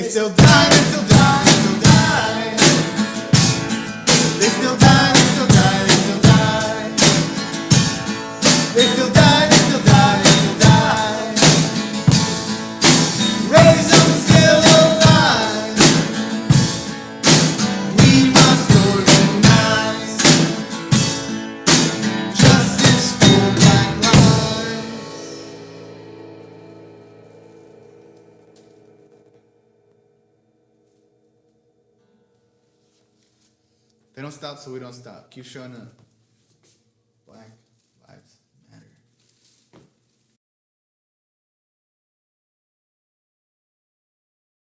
still die, they still die, they still die. They still die, they still die, they still die. They still die, they still die, they still die. Racism still alive. We must organize. Justice for Black lives. They don't stop, so we don't stop. Keep showing up. Black Lives Matter.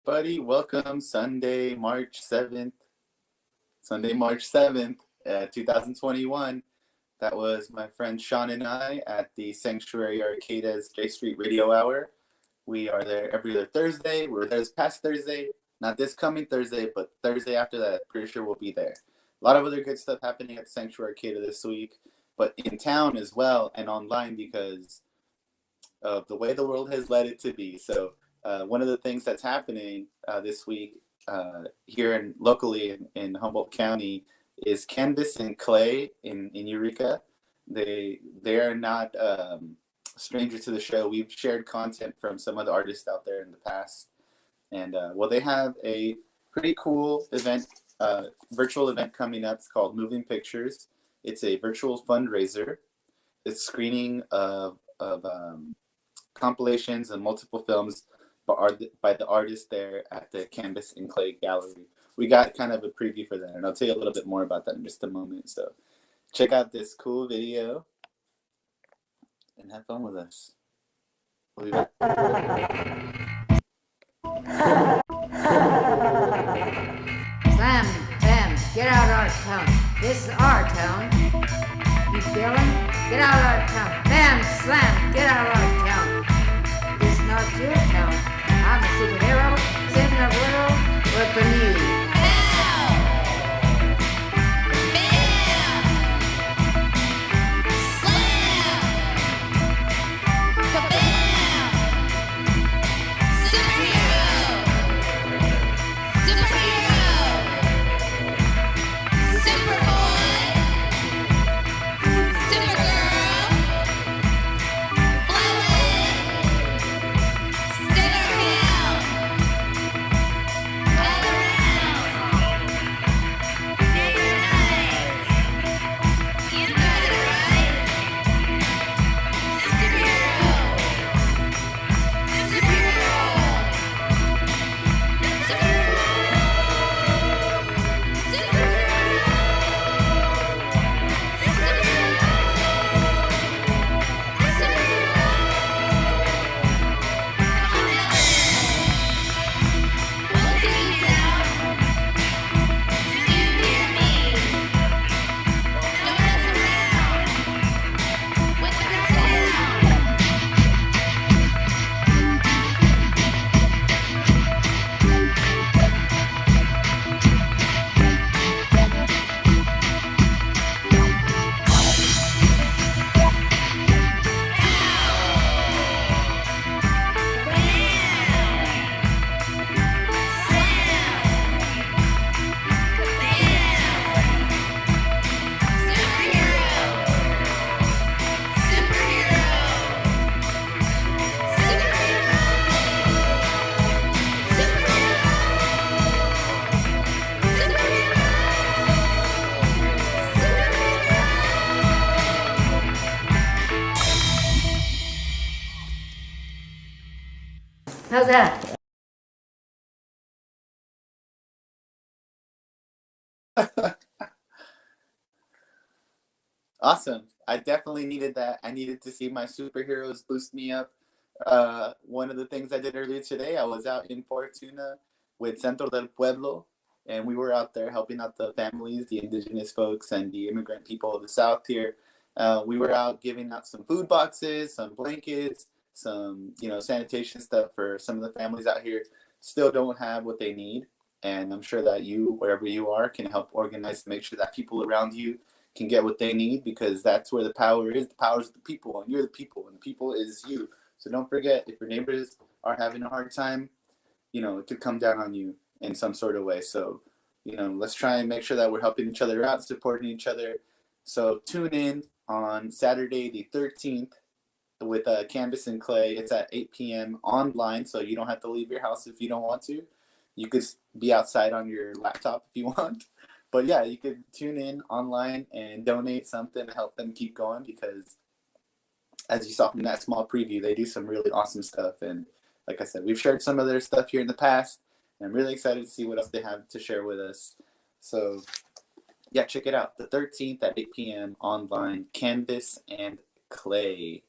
Buddy, welcome Sunday, March 7th. Sunday, March 7th, 2021. That was my friend Sean and I at the Sanctuary Arcada's J Street Radio Hour. We are there every other Thursday. We were there this past Thursday. Not this coming Thursday, but Thursday after that. Pretty sure we'll be there. A lot of other good stuff happening at the Sanctuary Arcada this week, but in town as well and online because of the way the world has led it to be. So one of the things that's happening this week here locally in Humboldt County is Canvas and Clay in Eureka. They are not strangers to the show. We've shared content from some other artists out there in the past. And well, they have a pretty cool event, virtual event coming up. It's called Moving Pictures. It's a virtual fundraiser. It's screening of compilations and multiple films by the artists there at the Canvas and Clay Gallery. We got kind of a preview for that, and I'll tell you a little bit more about that in just a moment. So check out this cool video and have fun with us. We'll be back. Slam, bam, get out our town. This is our town. You feeling? Get out our town. Bam, slam, get out our town. This is not your town. I'm a superhero, saving the world, but for you. How's that? Awesome. I definitely needed that. I needed to see my superheroes boost me up. One of the things I did earlier today, I was out in Fortuna with Centro del Pueblo, and we were out there helping out the families, the indigenous folks, and the immigrant people of the South here. We were out giving out some food boxes, some blankets, some sanitation stuff for some of the families out here still don't have what they need. And I'm sure that you, wherever you are, can help organize to make sure that people around you can get what they need, because that's where the power is. The power is the people, and you're the people, and the people is you. So don't forget, if your neighbors are having a hard time, it could come down on you in some sort of way. So, let's try and make sure that we're helping each other out, supporting each other. So tune in on Saturday the 13th with Canvas and Clay. It's at 8 p.m. online, so you don't have to leave your house if you don't want to. You could be outside on your laptop if you want. But yeah, you could tune in online and donate something to help them keep going, because as you saw from that small preview, they do some really awesome stuff. And like I said, we've shared some of their stuff here in the past, and I'm really excited to see what else they have to share with us. So yeah, check it out. The 13th at 8 p.m. online, Canvas and Clay.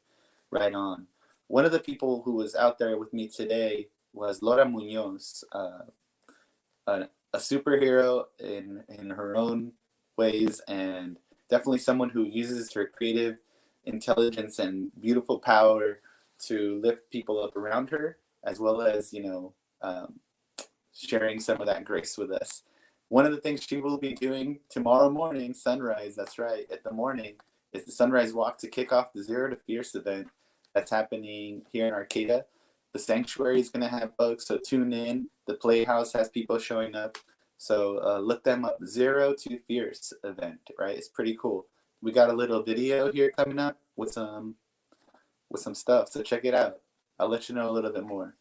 Right on. One of the people who was out there with me today was Laura Munoz, a superhero in her own ways, and definitely someone who uses her creative intelligence and beautiful power to lift people up around her, as well as, sharing some of that grace with us. One of the things she will be doing tomorrow morning, sunrise, that's right, at the morning, is the Sunrise Walk to kick off the Zero to Fierce event that's happening here in Arcata. The Sanctuary is going to have folks, so tune in. The Playhouse has people showing up. So look them up, Zero to Fierce event, right? It's pretty cool. We got a little video here coming up with some stuff, so check it out. I'll let you know a little bit more.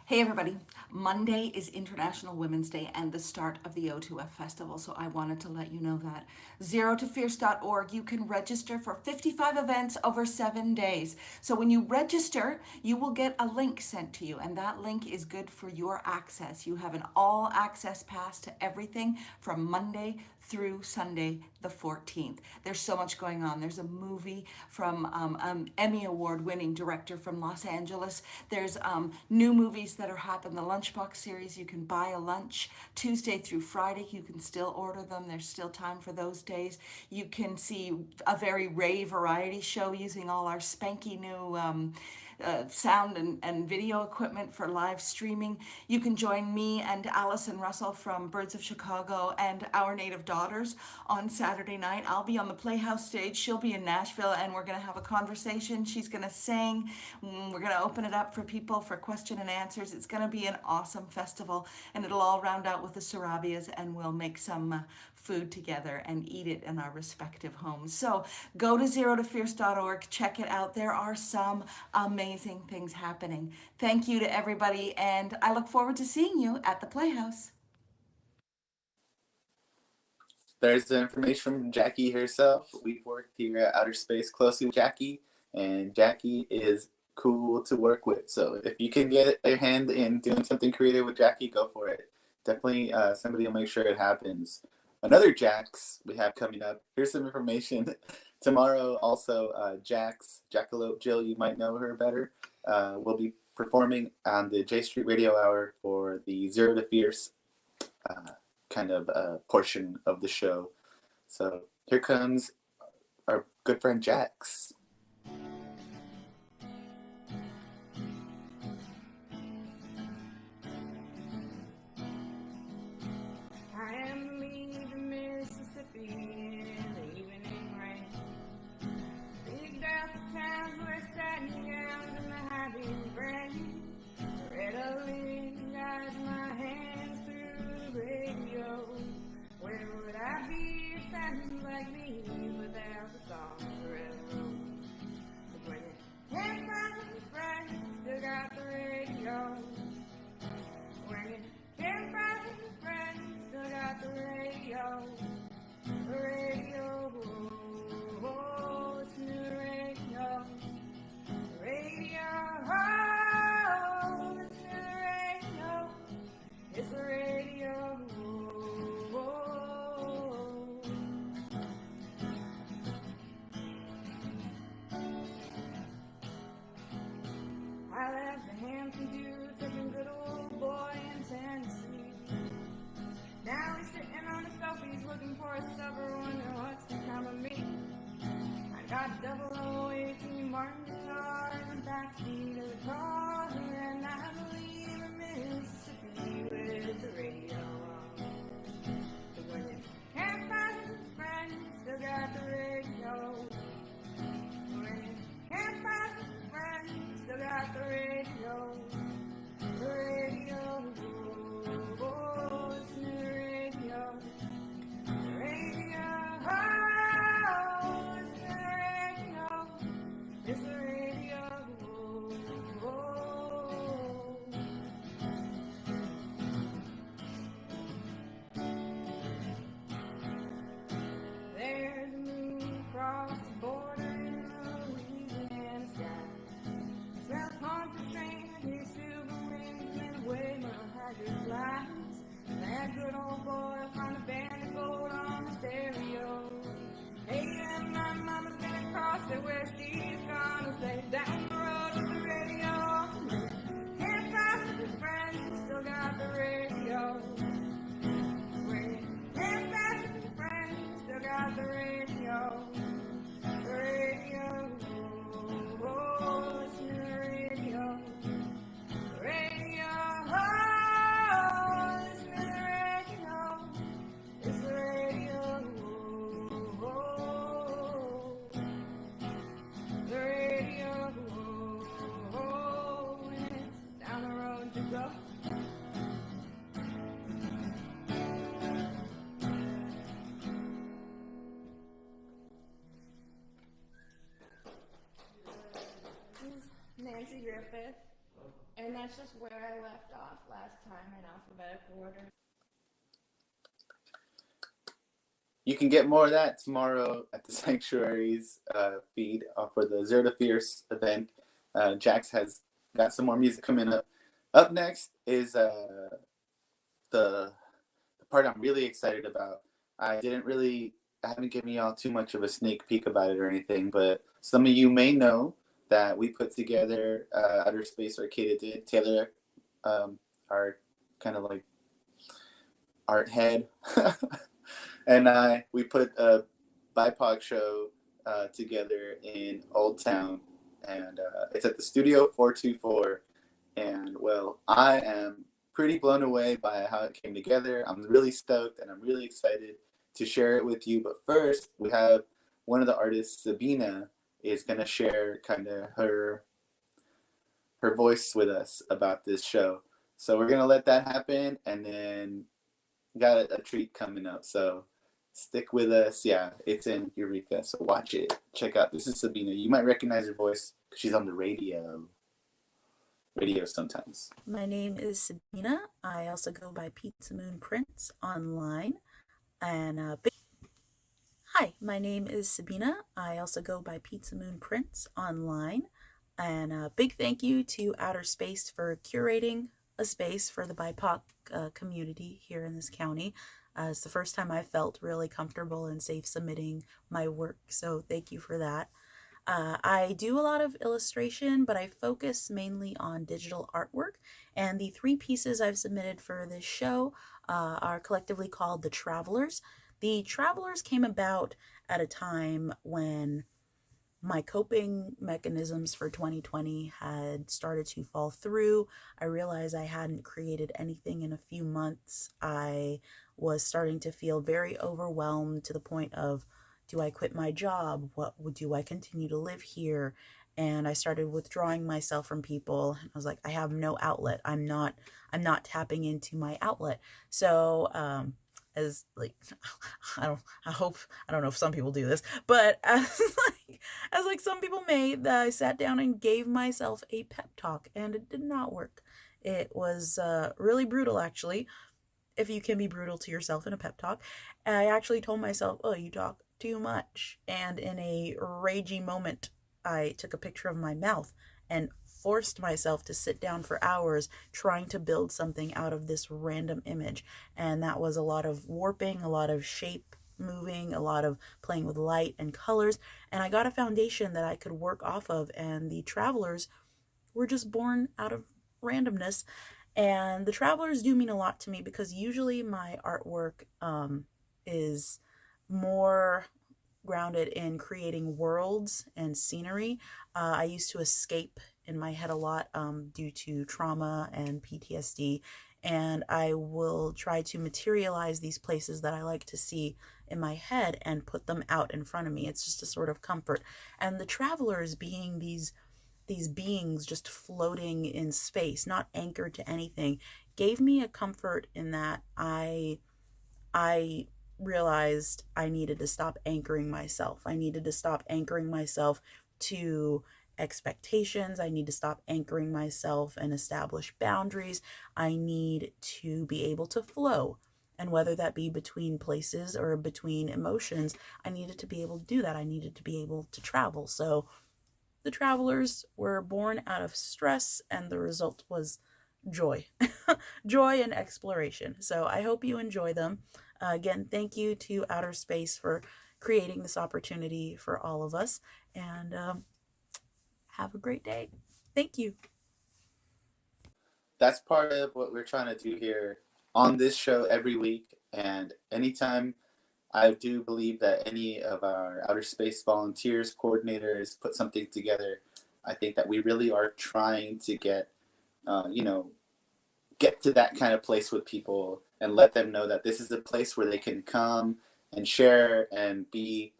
Hey everybody, Monday is International Women's Day and the start of the O2F Festival, so I wanted to let you know that. ZeroToFierce.org, you can register for 55 events over 7 days. So when you register, you will get a link sent to you, and that link is good for your access. You have an all-access pass to everything from Monday through Sunday the 14th. There's so much going on. There's a movie from Emmy Award-winning director from Los Angeles. There's new movies that are happening. The Lunchbox series, you can buy a lunch Tuesday through Friday. You can still order them. There's still time for those days. You can see a very rave variety show using all our spanky new sound and video equipment for live streaming. You can join me and Allison Russell from Birds of Chicago and Our Native Daughters on Saturday night. I'll be on the Playhouse stage. She'll be in Nashville, and we're going to have a conversation. She's going to sing. We're going to open it up for people for question and answers. It's going to be an awesome festival, and it'll all round out with the Sarabias, and we'll make some food together and eat it in our respective homes. So go to ZeroToFierce.org, check it out. There are some amazing things happening. Thank you to everybody, and I look forward to seeing you at the Playhouse. There's the information from Jackie herself. We've worked here at Outer Space closely with Jackie, and Jackie is cool to work with. So if you can get a hand in doing something creative with Jackie, go for it. Definitely somebody will make sure it happens. Another Jax we have coming up. Here's some information. Tomorrow also, Jackalope Jill, you might know her better, will be performing on the J Street Radio Hour for the Zero to Fierce kind of portion of the show. So here comes our good friend Jax. I am leaving Mississippi in the evening rain. Big down the towns where satin gowns and the high beam brain. Loretta Lynn guides my hands through the radio. Where would I be if sounds like me without the song of railroad? But when you can't find a friend, still got the radio. When you can't find a friend, still got the radio. The radio, oh, it's the radio. The radio, oh, it's the radio. It's the radio, oh. I left the Hamptons, you such a good old boy in Tennessee. Now he's sitting on a sofa, he's looking for a supper, wondering what's become of me. I got 018 Martin guitar in the backseat of the car, and I believe in Mississippi with the radio on. So when you can't find a friend, you still got the radio. When you can't find a friend, you still got the radio. eyes. And that good old boy found a band of gold on the stereo. Hey, and my mama's gonna cross it where she's gonna say, down the road with the radio. Can't find his friends, still got the radio. Can't find his friends, still got the radio. The radio. Oh, listen to the radio. The radio. Oh, listen to the radio. It's the radio. The radio. And it's down the road to go. Nancy Griffith, and that's just where I left off last time in alphabetical order. You can get more of that tomorrow at the Sanctuary's feed for the Zero to Fierce event. Jax has got some more music coming up. Up next is the part I'm really excited about. I haven't given y'all too much of a sneak peek about it or anything, but some of you may know that we put together Outer Space Arcade did. Taylor, our kind of like art head, and we put a BIPOC show together in Old Town, and it's at the Studio 424. And well, I am pretty blown away by how it came together. I'm really stoked, and I'm really excited to share it with you. But first, we have one of the artists, Sabina, is going to share kind of her voice with us about this show. So we're going to let that happen, and then got a treat coming up. So stick with us. Yeah, it's in Eureka, so watch it. Check out. This is Sabina. You might recognize her voice because she's on the radio sometimes. My name is Sabina. I also go by Pizza Moon Prince online. And Hi, my name is Sabina. I also go by Pizza Moon Prince online. And a big thank you to Outer Space for curating a space for the BIPOC community here in this county. It's the first time I felt really comfortable and safe submitting my work, so thank you for that. I do a lot of illustration, but I focus mainly on digital artwork, and the 3 pieces I've submitted for this show are collectively called The Travelers. The Travelers came about at a time when my coping mechanisms for 2020 had started to fall through. I realized I hadn't created anything in a few months. I was starting to feel very overwhelmed to the point of, do I quit my job? Do I continue to live here? And I started withdrawing myself from people. I was like, I have no outlet. I'm not tapping into my outlet. So, as like, I don't know if some people do this, but as some people may, I sat down and gave myself a pep talk, and it did not work. It was really brutal, actually, if you can be brutal to yourself in a pep talk. I actually told myself, oh, you talk too much. And in a ragey moment, I took a picture of my mouth and forced myself to sit down for hours trying to build something out of this random image. And that was a lot of warping, a lot of shape moving, a lot of playing with light and colors. And I got a foundation that I could work off of, and the Travelers were just born out of randomness. And the Travelers do mean a lot to me because usually my artwork is more grounded in creating worlds and scenery. I used to escape in my head a lot due to trauma and PTSD, and I will try to materialize these places that I like to see in my head and put them out in front of me. It's just a sort of comfort. And the Travelers being these beings just floating in space, not anchored to anything, gave me a comfort in that I realized I needed to stop anchoring myself. I needed to stop anchoring myself to expectations. I need to stop anchoring myself and establish boundaries. I need to be able to flow. And whether that be between places or between emotions, I needed to be able to do that. I needed to be able to travel. So the Travelers were born out of stress, and the result was joy, joy and exploration. So I hope you enjoy them. Again, thank you to Outer Space for creating this opportunity for all of us, and have a great day. Thank you. That's part of what we're trying to do here on this show every week. And anytime I do believe that any of our outer space volunteers, coordinators put something together, I think that we really are trying to get, get to that kind of place with people and let them know that this is a place where they can come and share and be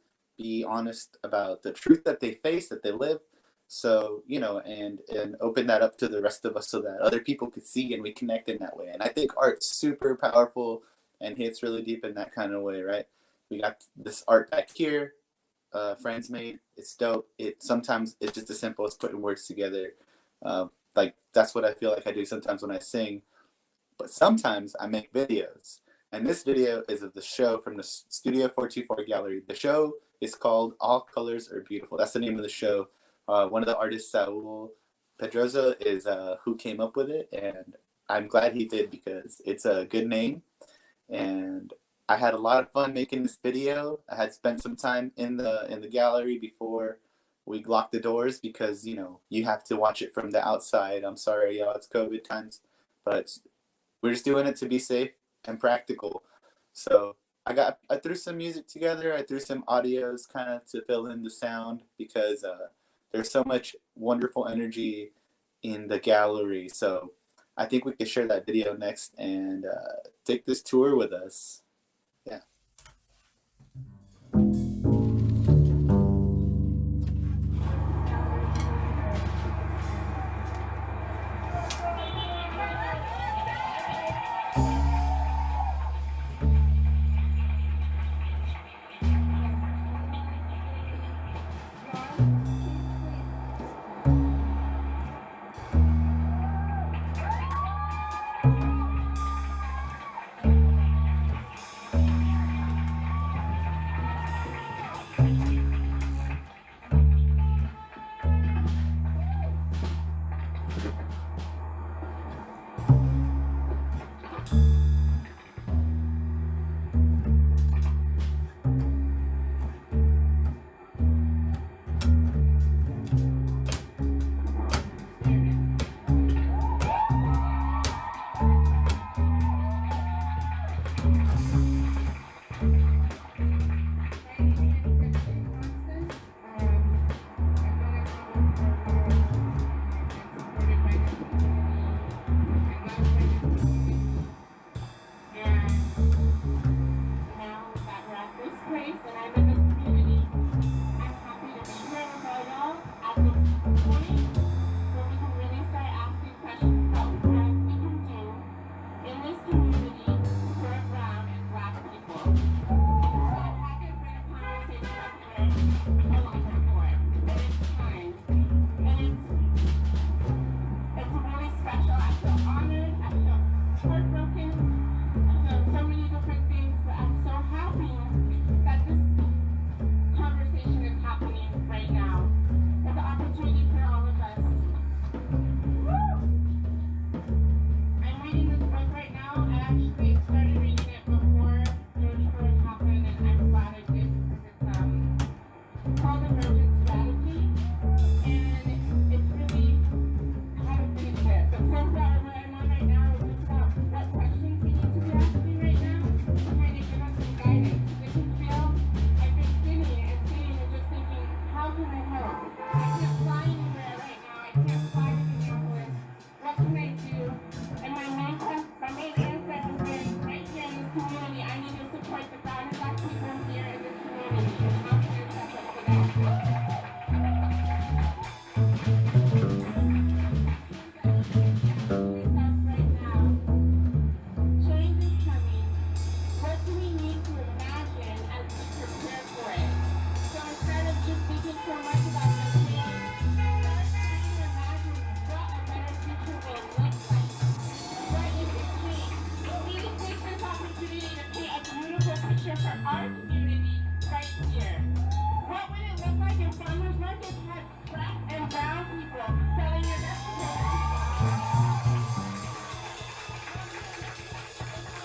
honest about the truth that they face, that they live. So, and open that up to the rest of us so that other people could see and we connect in that way. And I think art's super powerful and hits really deep in that kind of way, right? We got this art back here, friends made. It's dope. Sometimes it's just as simple as putting words together. Like that's what I feel like I do sometimes when I sing. But sometimes I make videos. And this video is of the show from the Studio 424 Gallery. The show is called All Colors Are Beautiful. That's the name of the show. One of the artists, Saul Pedroza, is who came up with it. And I'm glad he did because it's a good name. And I had a lot of fun making this video. I had spent some time in the gallery before we locked the doors because, you have to watch it from the outside. I'm sorry, y'all, it's COVID times. But we're just doing it to be safe and practical. So I threw some music together. I threw some audios kind of to fill in the sound because there's so much wonderful energy in the gallery. So I think we could share that video next and take this tour with us. Yeah.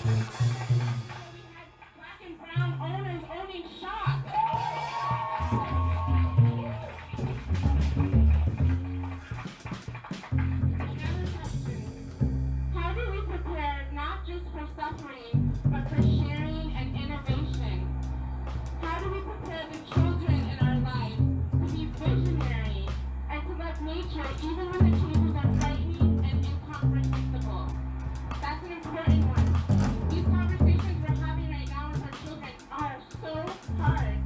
Black and brown owners owning shops. How do we prepare not just for suffering, but for sharing and innovation? How do we prepare the children in our lives to be visionary and to love nature even when the changes are frightening and incomprehensible? That's an important one. These conversations we're having right now with our children are so hard.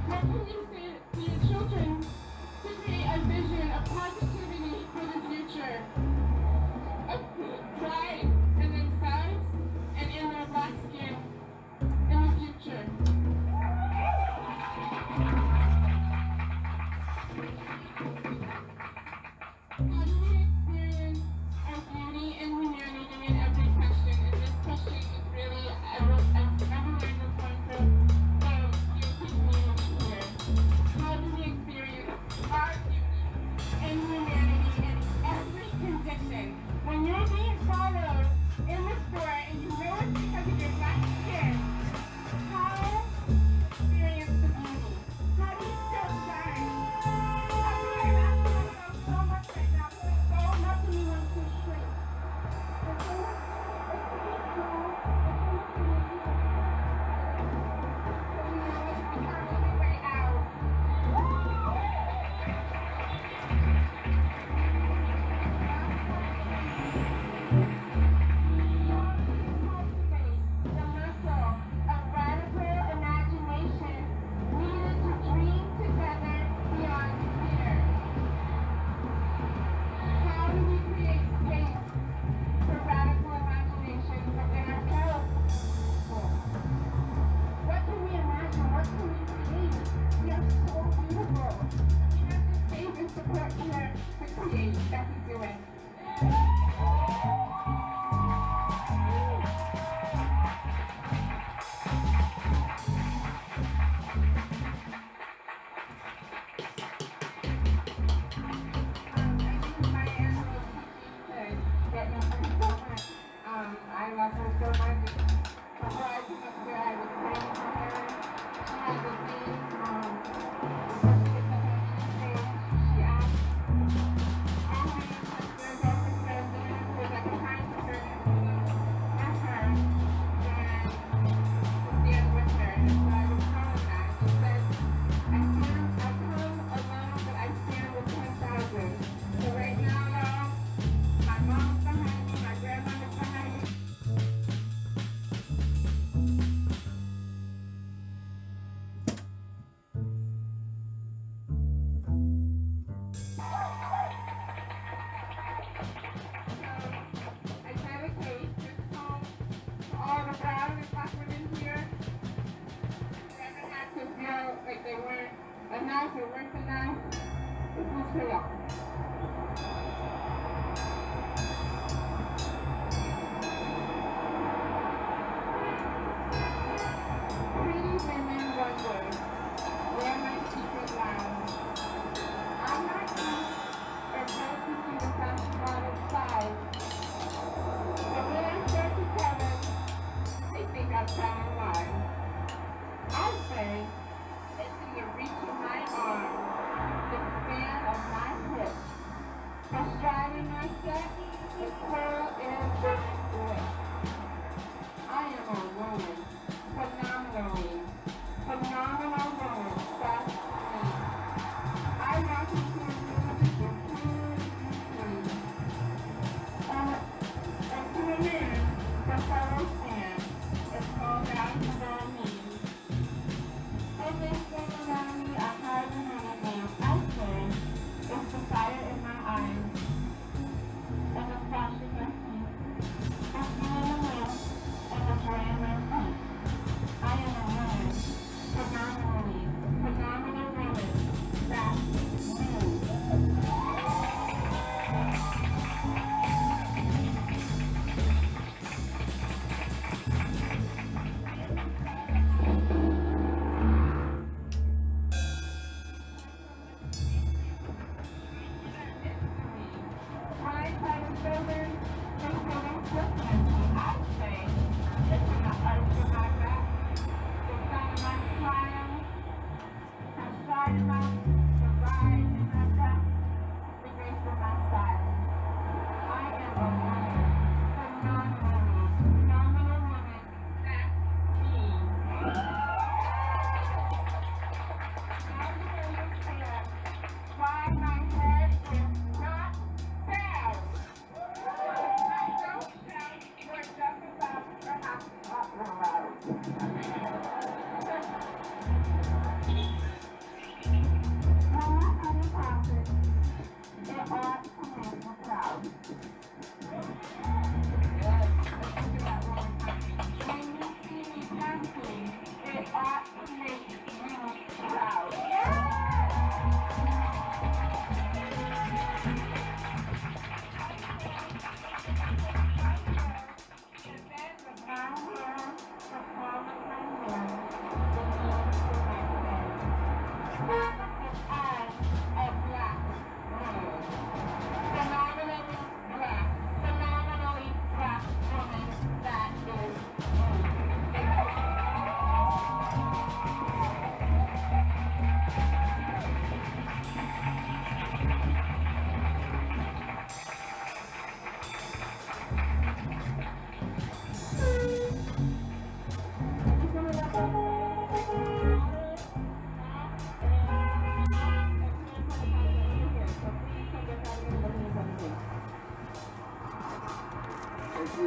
What can you say to your children to create a vision of positivity for the future? Of pride in themselves and in their black skin in the future. How do we experience our beauty and humanity in every question? And this question is really, I've learned this one from the community here. How do we experience our beauty and humanity in every condition? When you're being followed in the store and you know it's because of your black skin, how experience the beauty? How do you still shine? I feel like I'm asking myself so much right now. So much of me wants to shrink. There's so much. Way out. Cultivate the muscle of radical imagination needed to dream together beyond fear. How do we create space for radical imagination within ourselves? What can we imagine? What can we create? We are so beautiful. We have the space and support here to create. That's what we're doing. I love her so much. Before I came up here, I was praying for her. She had the same, she asked all my ancestors, all her presidents, who was like a kind person, met her and stand with her. And so I was telling that. She said, I come alone, but I stand with 10,000. So right now, y'all, my mom's behind me, my grandmother's behind me. I dedicate this song to all the brown and black women here who ever had to feel like they weren't enough or weren't enough. This is for y'all. Pretty women wonder where my secret lies. I'm not deep or close to see the fashion model side. But when I start to tell them, they think I'm telling lies. I say, it's in the reach of my arm, the span of my hip, for striving How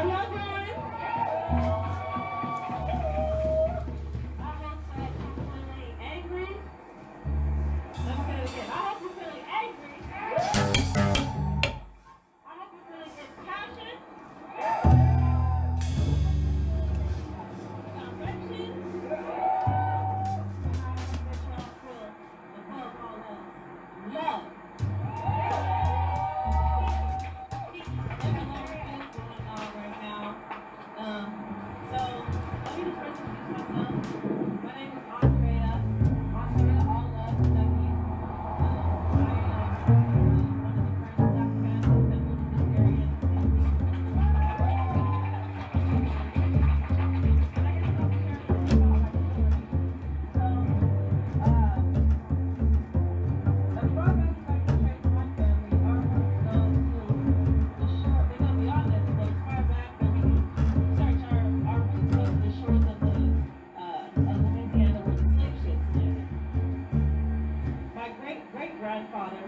y'all doing? I hope that you're feeling angry. Let me say it again. I hope you're feeling angry. I hope you're feeling impassioned. Direction. And I hope that y'all feel above all else love. There's a lot of things going on right now. So let me just first introduce myself. My name is Andrea. Andrea All Love Stucky. I am one of the first Black families that moved to this area this evening. And I guess I'll be sharing a little about my story. So, as far as I can trace my family, our roots go to the shore. They go beyond this, but as far back as we can search, our roots go to the shores of Louisiana, where the slave ships landed. My great grandfather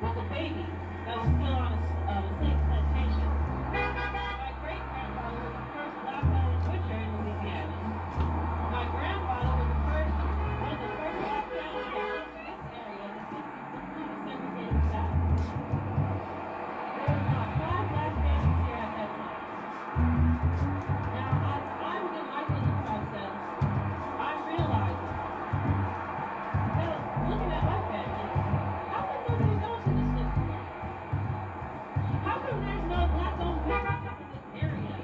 was a baby that was still on a slave plantation. My great grandfather was the first black Irish butcher in Louisiana. My grandfather was one of the first black families that came to this area to see the segregated South. There were about 5 black families here at that time. Now, as I'm in my healing process, I'm realizing that looking at my family, how come nobody goes to this liquor store? How come there's no black-owned businesses in this area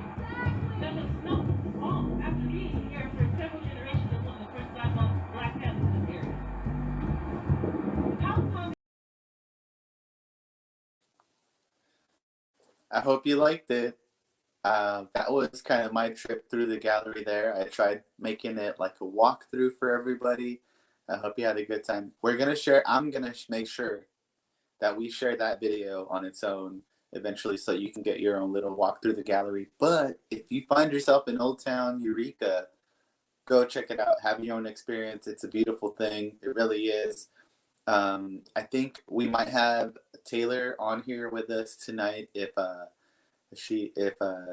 that has smoked all after being here for several generations as one of the first black families in this area? How come? I hope you liked it. That was kind of my trip through the gallery there. I tried making it like a walkthrough for everybody. I hope you had a good time. I'm gonna make sure that we share that video on its own eventually so you can get your own little walk through the gallery. But if you find yourself in Old Town Eureka, go check it out. Have your own experience. It's a beautiful thing. It really is. I think we might have Taylor on here with us tonight. If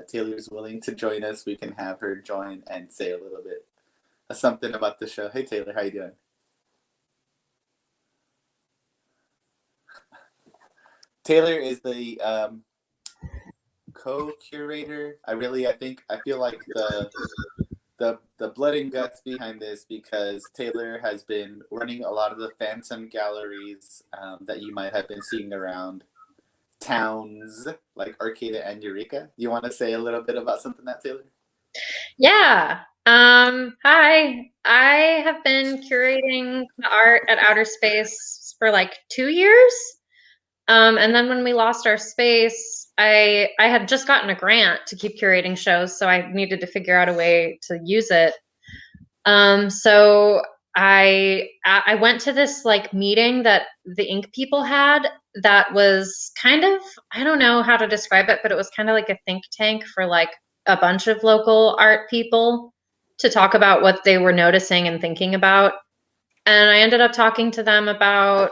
Taylor's willing to join us, we can have her join and say a little bit something about the show. Hey Taylor, how you doing? Taylor is the co-curator. I feel like the blood and guts behind this, because Taylor has been running a lot of the Phantom galleries that you might have been seeing around towns like Arcata and Eureka. You want to say a little bit about something that, Taylor? Yeah. Hi. I have been curating the art at Outer Space for like 2 years. And then when we lost our space, I had just gotten a grant to keep curating shows, so I needed to figure out a way to use it. So I went to this like meeting that the Ink people had that was kind of, I don't know how to describe it, but it was kind of like a think tank for like a bunch of local art people to talk about what they were noticing and thinking about. And I ended up talking to them about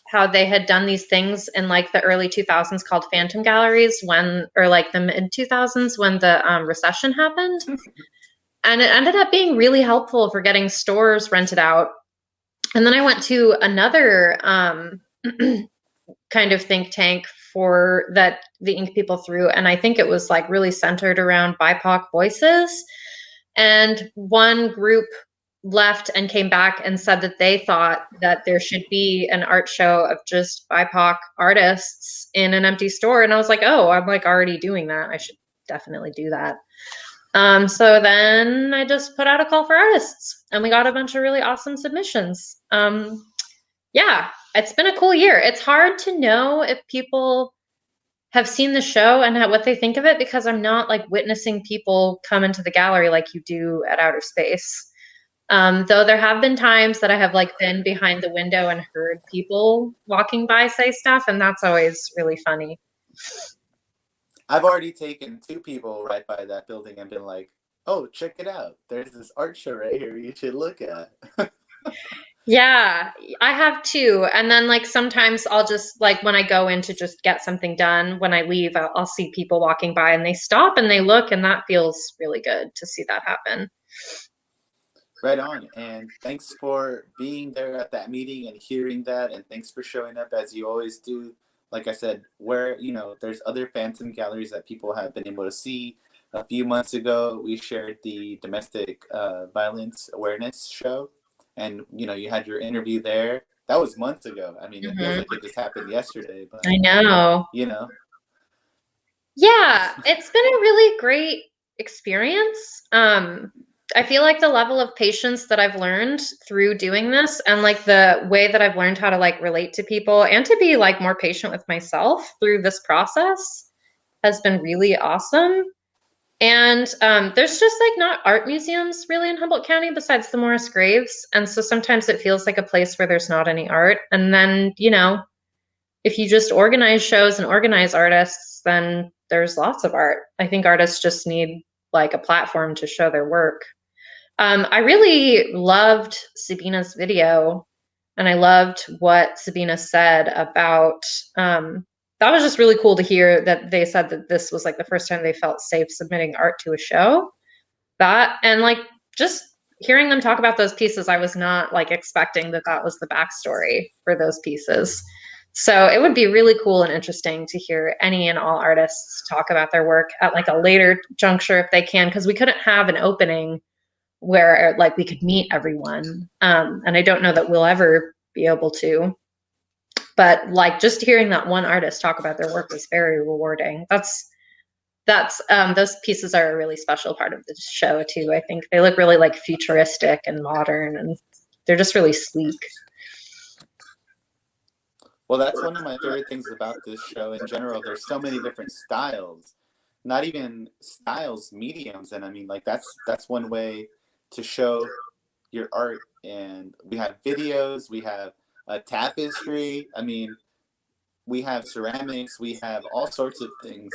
how they had done these things in like the early 2000s called Phantom galleries or like the mid 2000s when the recession happened. And it ended up being really helpful for getting stores rented out. And then I went to another kind of think tank for that the Ink people threw. And I think it was like really centered around BIPOC voices. And one group left and came back and said that they thought that there should be an art show of just BIPOC artists in an empty store. And I was like, oh, I'm like already doing that. I should definitely do that. So then I just put out a call for artists and we got a bunch of really awesome submissions. Yeah, it's been a cool year. It's hard to know if people have seen the show and what they think of it, because I'm not like witnessing people come into the gallery like you do at Outer Space. Though there have been times that I have like been behind the window and heard people walking by say stuff, and that's always really funny. I've already taken 2 people right by that building and been like, "Oh, check it out! There's this art show right here. You should look at." Yeah, I have too. And then like sometimes I'll just like when I go in to just get something done, when I leave, I'll see people walking by and they stop and they look, and that feels really good to see that happen. Right on. And thanks for being there at that meeting and hearing that. And thanks for showing up as you always do. Like I said, where, there's other phantom galleries that people have been able to see. A few months ago, we shared the domestic violence awareness show. And, you had your interview there. That was months ago. I mean, it feels like it just happened yesterday. But, I know. Yeah, it's been a really great experience. I feel like the level of patience that I've learned through doing this and like the way that I've learned how to like relate to people and to be like more patient with myself through this process has been really awesome. And there's just like not art museums really in Humboldt County besides the Morris Graves. And so sometimes it feels like a place where there's not any art. And then, if you just organize shows and organize artists, then there's lots of art. I think artists just need like a platform to show their work. I really loved Sabina's video, and I loved what Sabina said about, that was just really cool to hear that they said that this was like the first time they felt safe submitting art to a show. And like just hearing them talk about those pieces, I was not like expecting that was the backstory for those pieces. So it would be really cool and interesting to hear any and all artists talk about their work at like a later juncture if they can, because we couldn't have an opening where like we could meet everyone. And I don't know that we'll ever be able to, but like just hearing that one artist talk about their work was very rewarding. Those pieces are a really special part of the show too. I think they look really like futuristic and modern, and they're just really sleek. Well, that's one of my favorite things about this show in general. There's so many different styles, not even styles, mediums. And I mean, like that's one way to show your art. And we have videos, we have a tapestry. I mean, we have ceramics, we have all sorts of things.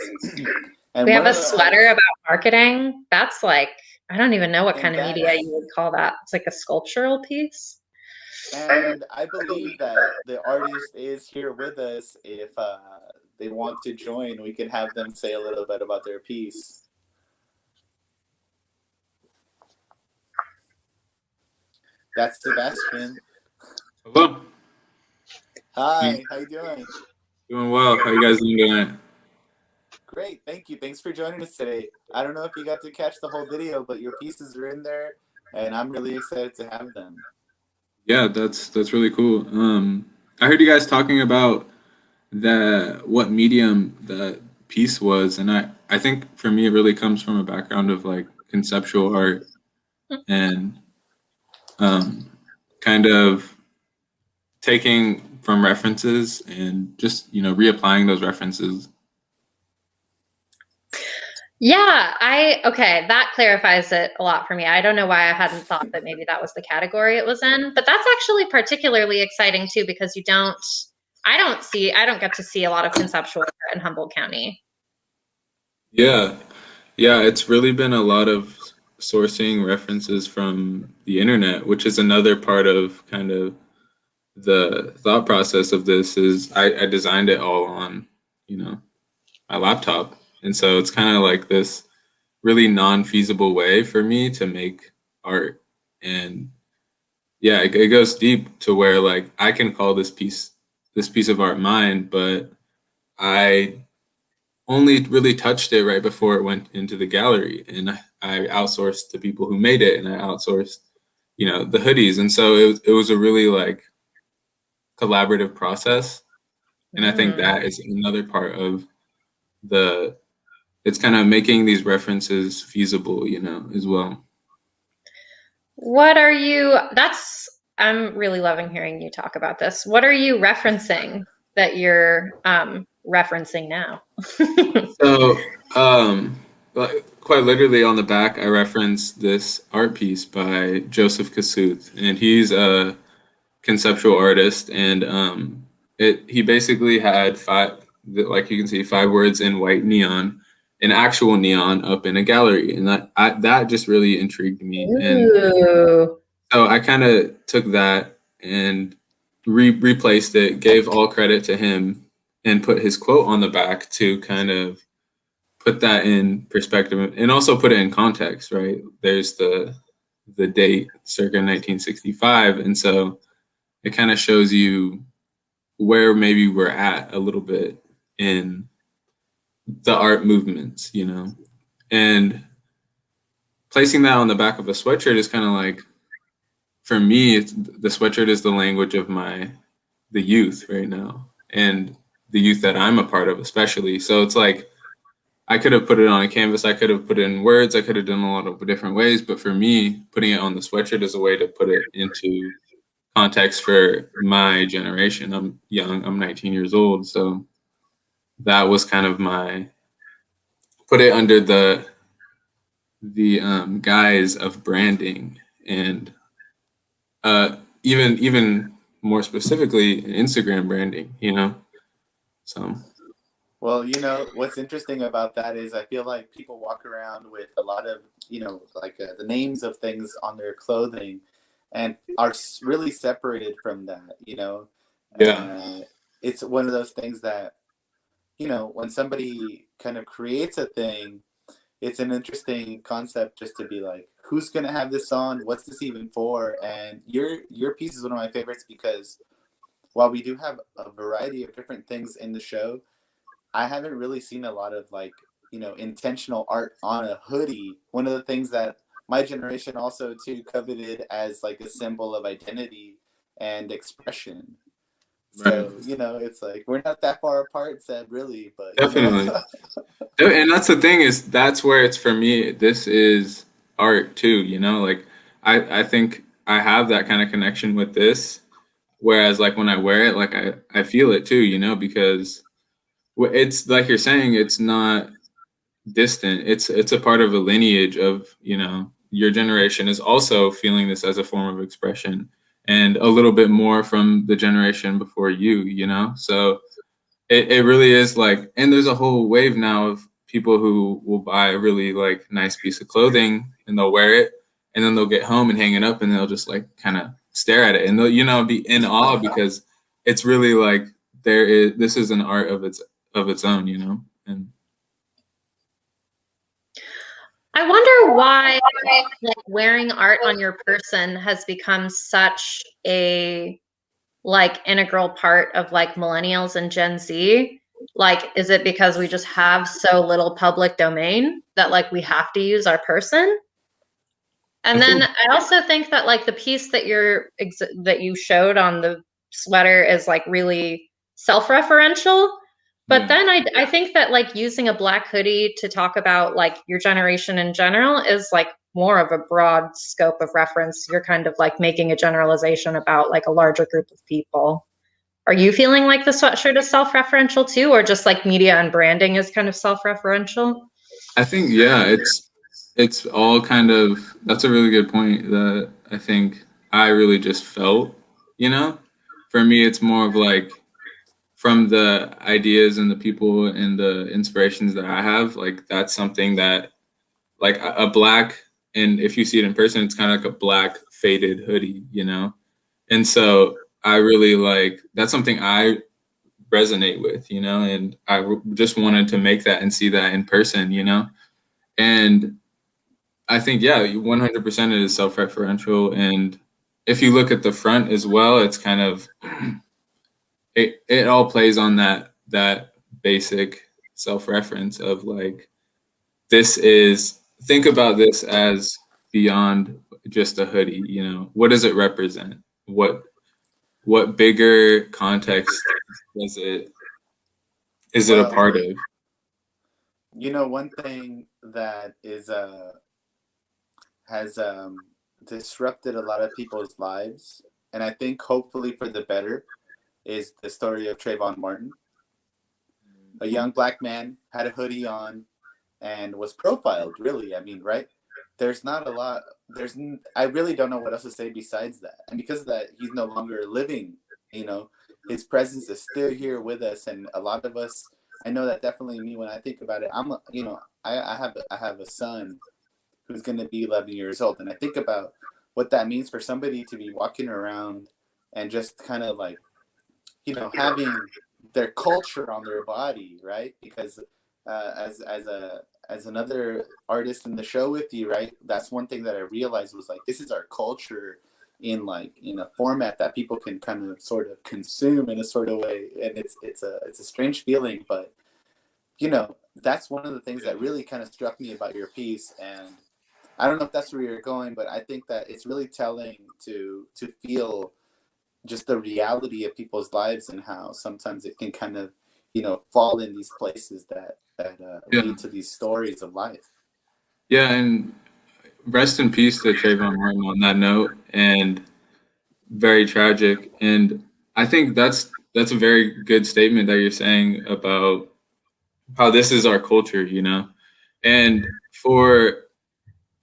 And we have a sweater about marketing. That's like, I don't even know what kind of media you would call that. It's like a sculptural piece. And I believe that the artist is here with us. If they want to join, we can have them say a little bit about their piece. That's Sebastian. Hello. Hi, how you doing? Doing well. How you guys doing tonight? Great, thank you. Thanks for joining us today. I don't know if you got to catch the whole video, but your pieces are in there, and I'm really excited to have them. Yeah, that's really cool. I heard you guys talking about what medium that piece was, and I think for me it really comes from a background of like conceptual art and kind of taking from references and just reapplying those references. Yeah, okay, that clarifies it a lot for me. I don't know why I hadn't thought that maybe that was the category it was in, but that's actually particularly exciting too, because I don't get to see a lot of conceptual art in Humboldt County. Yeah, it's really been a lot of sourcing references from the internet, which is another part of kind of the thought process of this. Is I designed it all on my laptop. And so it's kind of like this really non-feasible way for me to make art. And yeah, it goes deep to where like I can call this piece of art mine, but I only really touched it right before it went into the gallery. And I outsourced to people who made it, and I outsourced, the hoodies. And so it was a really like collaborative process. And I think that is another part of it's kind of making these references feasible, as well. I'm really loving hearing you talk about this. What are you referencing that you're referencing now? So quite literally on the back, I reference this art piece by Joseph Kasuth, and he's a conceptual artist, and he basically had like you can see, 5 words in white neon, an actual neon up in a gallery, and that just really intrigued me. And Ooh. so I kind of took that and replaced it, gave all credit to him, and put his quote on the back to kind of put that in perspective and also put it in context, right? There's the date, circa 1965, and so it kind of shows you where maybe we're at a little bit in the art movements, you know? And placing that on the back of a sweatshirt is kind of like, for me, the sweatshirt is the language of the youth right now, and the youth that I'm a part of especially. So it's like, I could have put it on a canvas, I could have put it in words, I could have done a lot of different ways, but for me, putting it on the sweatshirt is a way to put it into context for my generation. I'm young, I'm 19 years old, so that was kind of put it under the guise of branding, and even more specifically, Instagram branding, you know? So. Well, you know, what's interesting about that is I feel like people walk around with a lot of, you know, like the names of things on their clothing and are really separated from that, you know? Yeah. It's one of those things that, you know, when somebody kind of creates a thing, it's an interesting concept just to be like, who's going to have this on? What's this even for? And your piece is one of my favorites because while we do have a variety of different things in the show, I haven't really seen a lot of like, you know, intentional art on a hoodie. One of the things that my generation also too coveted as like a symbol of identity and expression. So, Right. you know, it's like we're not that far apart, Seb, really, but Definitely. you know. And that's the thing, is that's where it's, for me, this is art too, you know? Like I think I have that kind of connection with this, whereas like when I wear it, like I feel it too, you know, because it's like you're saying, it's not distant. It's a part of a lineage of, you know, your generation is also feeling this as a form of expression, and a little bit more from the generation before you, you know? So it really is like, and there's a whole wave now of people who will buy a really like nice piece of clothing and they'll wear it, and then they'll get home and hang it up, and they'll just like kind of stare at it, and they'll, you know, be in awe because it's really like this is an art of its own, you know? And I wonder why like wearing art on your person has become such a like integral part of like millennials and Gen Z. Like, is it because we just have so little public domain that like we have to use our person? And then I also think that like the piece that that you showed on the sweater is like really self-referential. But then I think that like using a black hoodie to talk about like your generation in general is like more of a broad scope of reference. You're kind of like making a generalization about like a larger group of people. Are you feeling like the sweatshirt is self-referential too, or just like media and branding is kind of self-referential? I think, yeah, it's all kind of, that's a really good point that I think I really just felt, you know? For me, it's more of like, from the ideas and the people and the inspirations that I have, like that's something that, like a black, and if you see it in person, it's kind of like a black faded hoodie, you know? And so I really like, that's something I resonate with, you know? And just wanted to make that and see that in person, you know? And I think, yeah, 100% it is self-referential. And if you look at the front as well, it's kind of, it all plays on that basic self-reference of like, think about this as beyond just a hoodie, you know? What does it represent? What bigger context is it a part of? You know, one thing that has disrupted a lot of people's lives, and I think hopefully for the better, is the story of Trayvon Martin. A young black man had a hoodie on, and was profiled, really. I mean, right? There's not a lot. I really don't know what else to say besides that. And because of that, he's no longer living. You know, his presence is still here with us, and a lot of us. I know that definitely me when I think about it. I have a son who's going to be 11 years old, and I think about what that means for somebody to be walking around and just kind of like, having their culture on their body, right? Because as another artist in the show with you, right? That's one thing that I realized was like, this is our culture in a format that people can kind of sort of consume in a sort of way, and it's a strange feeling, but that's one of the things that really kind of struck me about your piece. And I don't know if that's where you're going, but I think that it's really telling to feel just the reality of people's lives and how sometimes it can kind of fall in these places that lead to these stories of life. Yeah, and rest in peace to Trayvon Martin on that note, and very tragic. And I think that's a very good statement that you're saying about how this is our culture, And for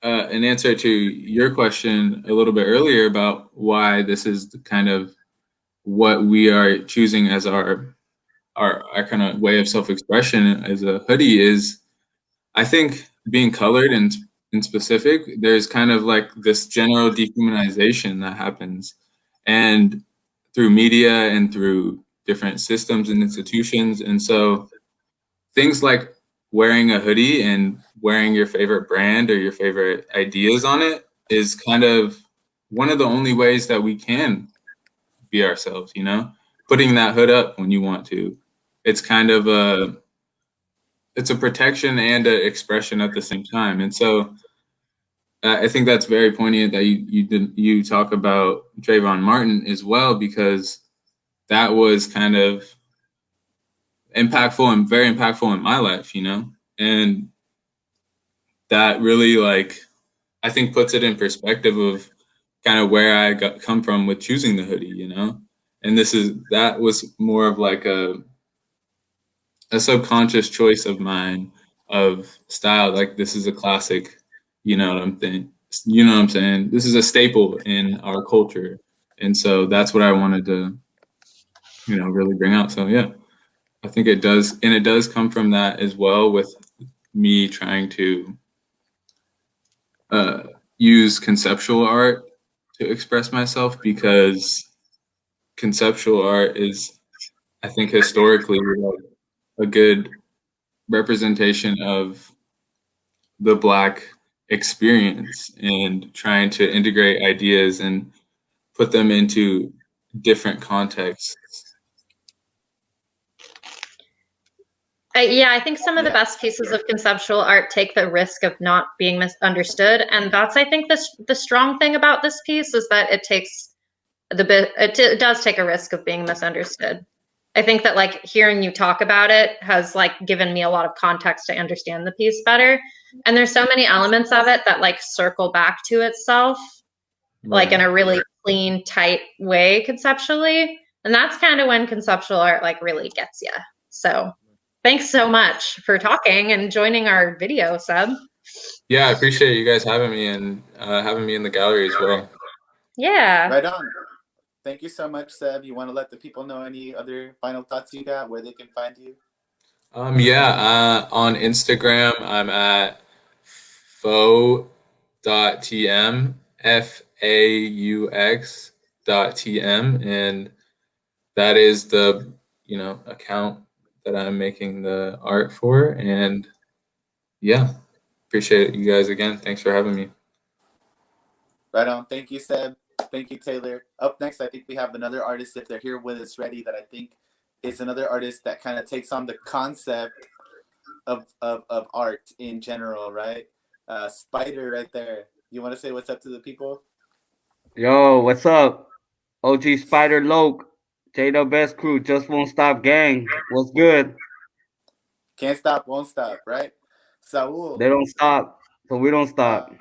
an answer to your question a little bit earlier about why this is the kind of what we are choosing as our kind of way of self-expression as a hoodie is, I think, being colored and in specific, there's kind of like this general dehumanization that happens, and through media and through different systems and institutions. And so things like wearing a hoodie and wearing your favorite brand or your favorite ideas on it is kind of one of the only ways that we can be ourselves, putting that hood up when you want to. It's kind of it's a protection and an expression at the same time. And so I think that's very poignant that you talk about Trayvon Martin as well, because that was kind of impactful and very impactful in my life, and that really, like, I think puts it in perspective of kind of where I come from with choosing the hoodie, and that was more of like a subconscious choice of mine of style. Like, this is a classic, you know what I'm saying? This is a staple in our culture. And so that's what I wanted to, really bring out. So yeah, I think it does. And it does come from that as well, with me trying to use conceptual art to express myself, because conceptual art is, I think, historically a good representation of the Black experience, and trying to integrate ideas and put them into different contexts. I think some of the best pieces of conceptual art take the risk of not being misunderstood, and that's, I think, the strong thing about this piece is that it does take a risk of being misunderstood. I think that, like, hearing you talk about it has, like, given me a lot of context to understand the piece better. And there's so many elements of it that, like, circle back to itself, like, in a really clean, tight way conceptually. And that's kind of when conceptual art, like, really gets you. So thanks so much for talking and joining our video, Seb. Yeah, I appreciate you guys having me, and having me in the gallery as well. Yeah. Right on. Thank you so much, Seb. You want to let the people know any other final thoughts you got, where they can find you? On Instagram, I'm at faux.tm, FAUX.tm, and that is the account that I'm making the art for. And yeah, appreciate you guys again. Thanks for having me. Right on. Thank you, Seb. Thank you, Taylor. Up next, I think we have another artist, if they're here with us ready, that I think is another artist that kind of takes on the concept of art in general, right? Spider right there. You want to say what's up to the people? Yo, what's up? OG Spider Loke, JWS crew, Just Won't Stop gang. What's good? Can't stop, won't stop, right? Saul. They don't stop, so we don't stop.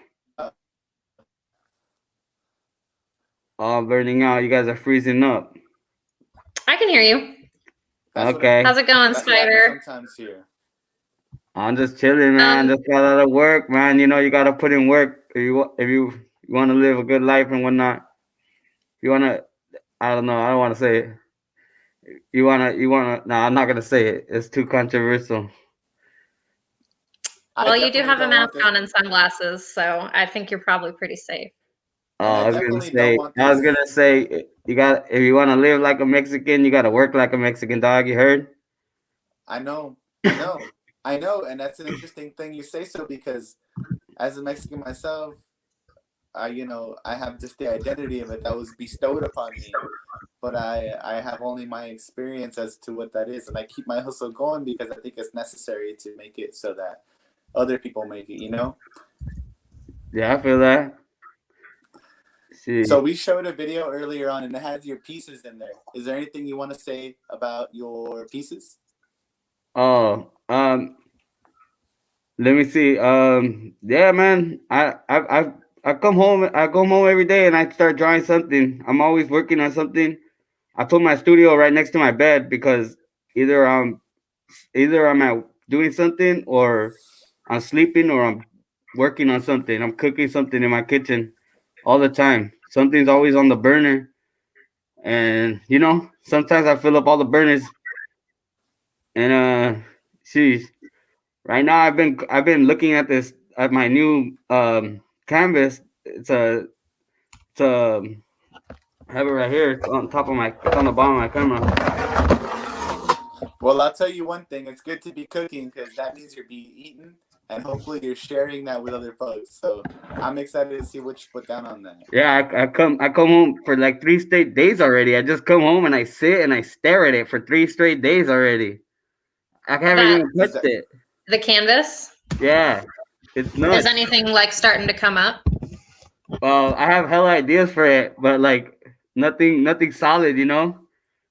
I'm burning out. You guys are freezing up. I can hear you. Okay. How's it going, Spider? Sometimes here. I'm just chilling, man. Just got out of work, man. You know, you gotta put in work if you want to live a good life and whatnot. If you wanna, I don't know. I don't want to say it. You wanna. No, I'm not gonna say it. It's too controversial. Well, you do definitely have a don't want mask this, on and sunglasses, so I think you're probably pretty safe. and I I was gonna definitely don't say. want I was this. gonna say. You got if you want to live like a Mexican, you gotta work like a Mexican dog. You heard? I know, and that's an interesting thing you say so because as a Mexican myself, I have just the identity of it that was bestowed upon me, but I have only my experience as to what that is, and I keep my hustle going because I think it's necessary to make it so that other people make it. Yeah, I feel that. See. So we showed a video earlier on, and it has your pieces in there. Is there anything you want to say about your pieces? Oh, let me see. Yeah, man. I come home. I go home every day, and I start drawing something. I'm always working on something. I put my studio right next to my bed because either I'm out doing something, or I'm sleeping, or I'm working on something. I'm cooking something in my kitchen all the time. Something's always on the burner, and sometimes I fill up all the burners. And geez, right now I've been looking at my new canvas. It's a I have it right here. It's on top of it's on the bottom of my camera. Well, I'll tell you one thing. It's good to be cooking because that means you're being eaten, and hopefully you're sharing that with other folks. So I'm excited to see what you put down on that. Yeah, I come home for like 3 straight days already. I just come home and I sit and I stare at it for 3 straight days already. I haven't That even touched it. the canvas. Yeah, it's nuts. Is anything like starting to come up? Well, I have hella ideas for it, but like nothing solid.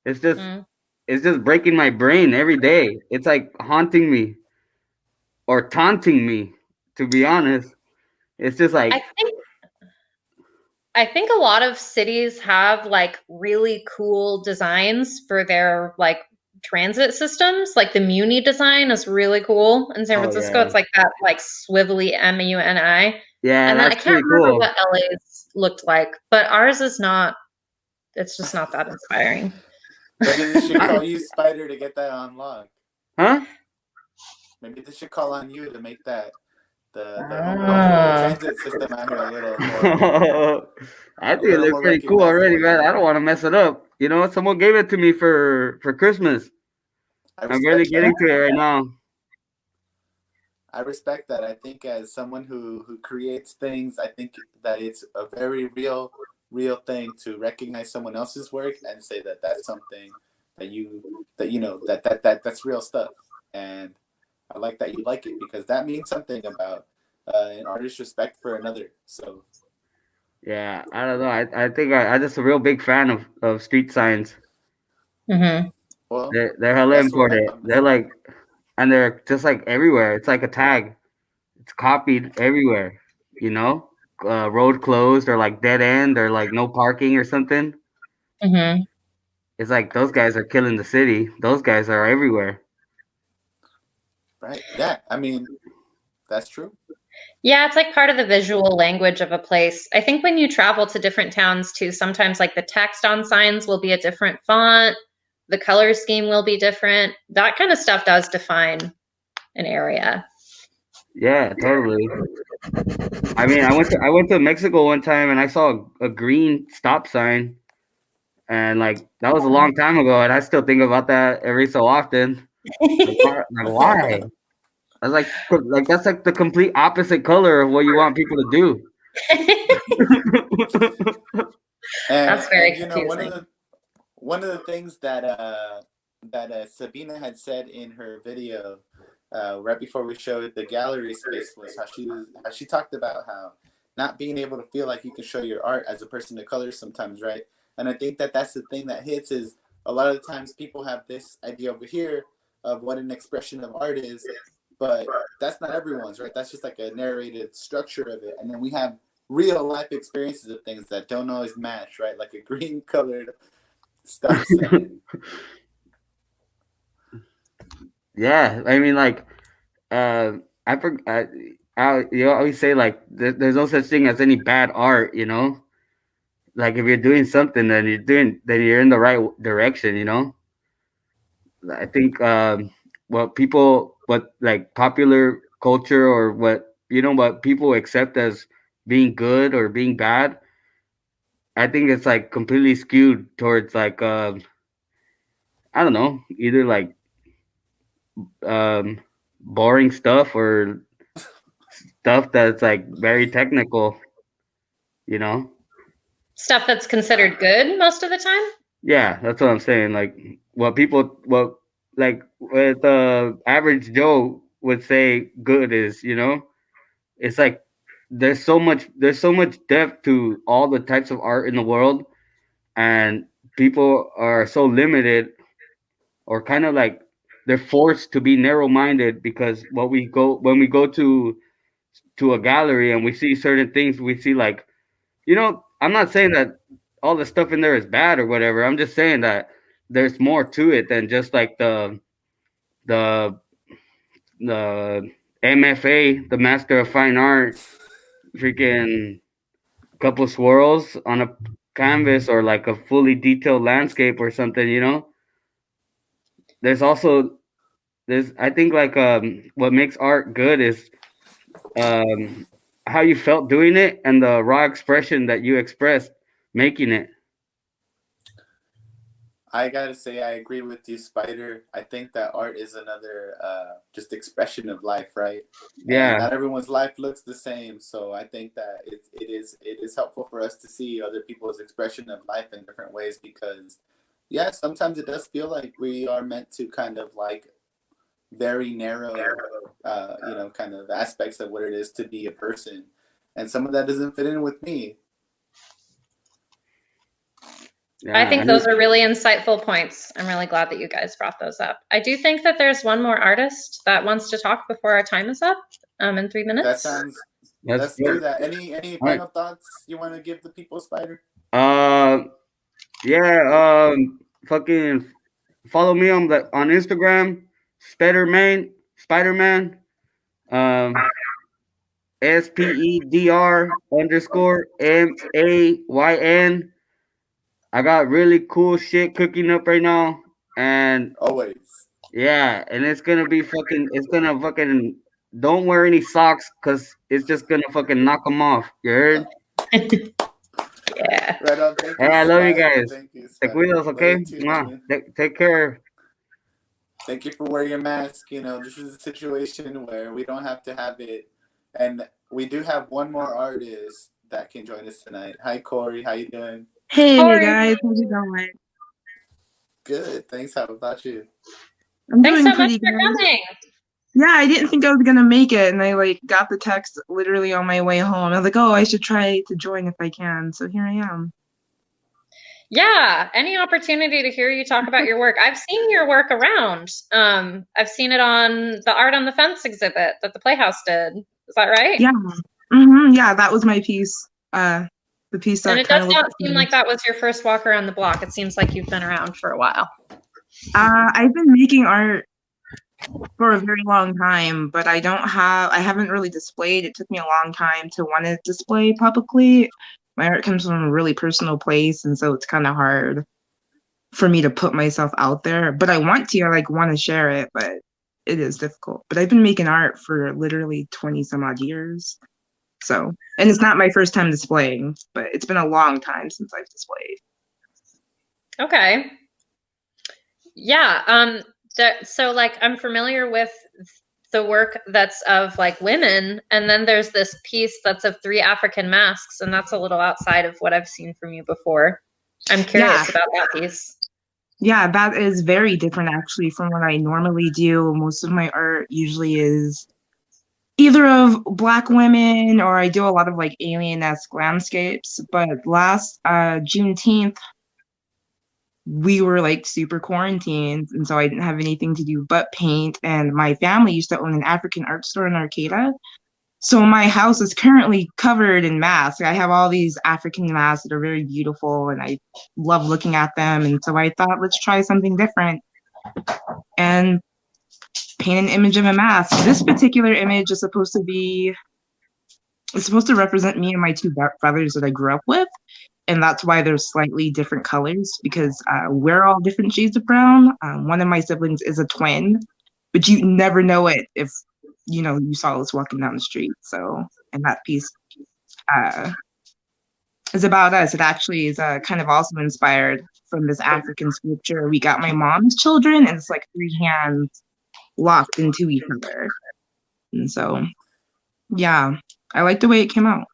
It's just Mm. it's just breaking my brain every day. It's like haunting me or taunting me. To be honest, it's just like I think a lot of cities have like really cool designs for their like transit systems. Like the Muni design is really cool in San Oh, Francisco. yeah. It's like that like swivelly MUNI. Yeah, And then I that's can't pretty remember cool. what LA's looked like, but ours is not. It's just not that inspiring. Maybe they should call you, Spider, to get that unlocked. Huh? Maybe they should call on you to make that the Ah. transit system out here a little more. I think it looks pretty cool already, man. I don't want to mess it up. Someone gave it to me for Christmas. I'm really getting to it right now. I respect that. I think as someone who creates things, I think that it's a very real thing to recognize someone else's work and say that that's something that's real stuff. And I like that you like it because that means something about an artist's respect for another. So Yeah, I don't know. I think I'm just a real big fan of street signs. Mm-hmm. Well, they're hella important. They're like, and they're just like everywhere. It's like a tag. It's copied everywhere. Road closed or like dead end or like no parking or something. Mm-hmm. It's like those guys are killing the city. Those guys are everywhere. Right. Yeah. I mean, that's true. Yeah, it's like part of the visual language of a place. I think when you travel to different towns too, sometimes like the text on signs will be a different font, the color scheme will be different. That kind of stuff does define an area. Yeah, totally. I mean, I went to Mexico one time and I saw a green stop sign, and like that was a long time ago, and I still think about that every so often. Like, why? I was like that's like the complete opposite color of what you want people to do. That's very confusing. One of the things that Sabina had said in her video right before we showed the gallery space was how she talked about how not being able to feel like you can show your art as a person of color sometimes, right? And I think that that's the thing that hits is a lot of the times people have this idea over here of what an expression of art is, but that's not everyone's, right? That's just like a narrated structure of it. And then we have real life experiences of things that don't always match, right? Like a green colored stop sign. Yeah, I mean, like you always say like there's no such thing as any bad art, you know. Like if you're doing something, then you're in the right direction, you know. I think what like popular culture or what people accept as being good or being bad, I think it's like completely skewed towards like I don't know, either like um boring stuff or stuff that's like very technical, you know. Stuff that's considered good most of the time. Yeah, that's what I'm saying. Like what average Joe would say good is, you know, it's like there's so much depth to all the types of art in the world, and people are so limited or kind of like they're forced to be narrow-minded because when we go to a gallery and we see certain things, we see like, you know, I'm not saying that all the stuff in there is bad or whatever. I'm just saying that there's more to it than just like the the MFA, the Master of Fine Art, freaking couple swirls on a canvas or like a fully detailed landscape or something, you know. There's also there's I think like what makes art good is um how you felt doing it and the raw expression that you expressed making it. I gotta say, I agree with you, Spider. I think that art is another just expression of life, right? And Yeah. not everyone's life looks the same, so I think that it is helpful for us to see other people's expression of life in different ways because, yeah, sometimes it does feel like we are meant to kind of like very narrow, kind of aspects of what it is to be a person, and some of that doesn't fit in with me. Yeah, I think those are really insightful points. I'm really glad that you guys brought those up. I do think that there's one more artist that wants to talk before our time is up in 3 minutes. That sounds. Let's do that. Any final thoughts you want to give the people, Spider? Yeah, fucking follow me on Instagram, Spider-Man, SPEDR_MAYN. I got really cool shit cooking up right now, and always. Yeah, and it's gonna fucking don't wear any socks because it's just gonna fucking knock them off. You heard? Yeah. Right on. Thank you, Hey, I love you Spider. guys. Thank you, Te Spider. cuidas, okay? Love you too, Mwah. man. Take care. Thank you for wearing your mask. You know, this is a situation where we don't have to have it. And we do have one more artist that can join us tonight. Hi, Corey. How you doing? Hey Corey. guys, how's it going? Good. Thanks. How about you? I'm Thanks doing so much pretty for good. coming. Yeah, I didn't think I was gonna make it, and I like got the text literally on my way home. I was like, oh, I should try to join if I can. So here I am. Yeah, any opportunity to hear you talk about your work. I've seen your work around. I've seen it on the Art on the Fence exhibit that the Playhouse did. Is that right? Yeah. Yeah, that was my piece. The piece that And it kind does of not looked seem like that was your first walk around the block. It seems like you've been around for a while. I've been making art for a very long time, but I haven't really displayed. It took me a long time to want to display publicly. My art comes from a really personal place, and so it's kind of hard for me to put myself out there. But I want to share it, but it is difficult. But I've been making art for literally 20 some odd years. So, and it's not my first time displaying, but it's been a long time since I've displayed. Okay. Yeah. So like I'm familiar with the work that's of like women, and then there's this piece that's of 3 African masks, and that's a little outside of what I've seen from you before. I'm curious about that piece. Yeah, that is very different actually from what I normally do. Most of my art usually is either of Black women, or I do a lot of like alien-esque landscapes. But last Juneteenth, we were like super quarantined, and so I didn't have anything to do but paint. And my family used to own an African art store in Arcata. So my house is currently covered in masks. I have all these African masks that are very beautiful, and I love looking at them. And so I thought, let's try something different. And paint an image of a mask. This particular image is supposed to represent me and my two brothers that I grew up with. And that's why there's slightly different colors, because we're all different shades of brown. One of my siblings is a twin, but you never know it if, you saw us walking down the street. So, and that piece is about us. It actually is kind of also inspired from this African sculpture. We got my mom's children, and it's like three hands locked into each other. And so, yeah, I like the way it came out.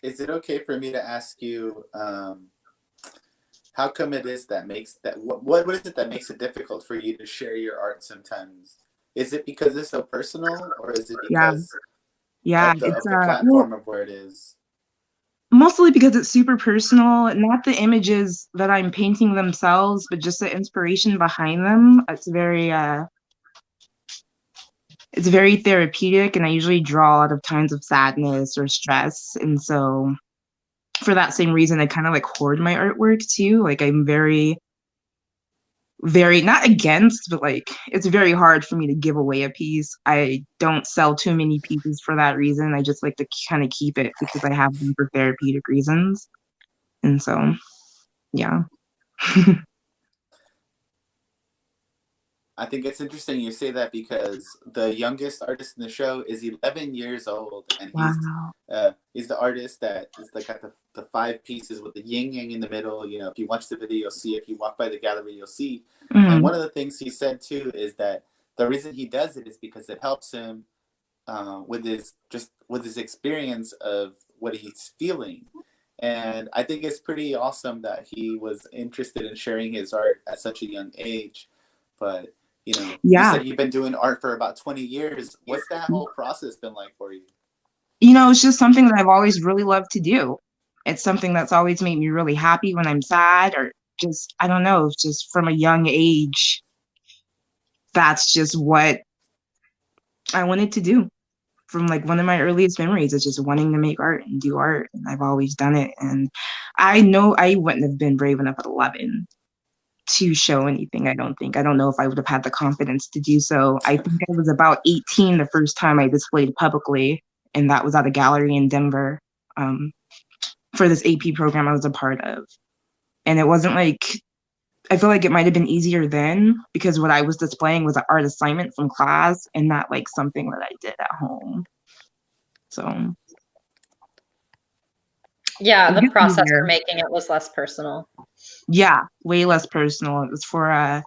Is it okay for me to ask you, how come it is that makes that, what is it that makes it difficult for you to share your art sometimes? Is it because it's so personal, or is it because of the platform of where it is? Mostly because it's super personal, not the images that I'm painting themselves, but just the inspiration behind them. It's very therapeutic, and I usually draw out of times of sadness or stress. And so for that same reason, I kind of like hoard my artwork too. Like I'm very, very not against, but like it's very hard for me to give away a piece. I don't sell too many pieces for that reason. I just like to kind of keep it because I have them for therapeutic reasons. And so, yeah. I think it's interesting you say that, because the youngest artist in the show is 11 years old, and he's the artist that is like got the 5 pieces with the yin yang in the middle. If you watch the video, you'll see. If you walk by the gallery, you'll see. Mm-hmm. And one of the things he said too is that the reason he does it is because it helps him with his experience of what he's feeling. And I think it's pretty awesome that he was interested in sharing his art at such a young age. But you said you've been doing art for about 20 years. What's that whole process been like for you? It's just something that I've always really loved to do. It's something that's always made me really happy when I'm sad, or just, I don't know, just from a young age, that's just what I wanted to do. From like one of my earliest memories is just wanting to make art and do art. And I've always done it. And I know I wouldn't have been brave enough at 11 to show anything. I don't know if I would have had the confidence to do so. I think I was about 18 the first time I displayed publicly, and that was at a gallery in Denver for this AP program I was a part of. And it wasn't like, I feel like it might have been easier then, because what I was displaying was an art assignment from class and not like something that I did at home. So yeah, the process for making it was less personal. Yeah, way less personal. It was for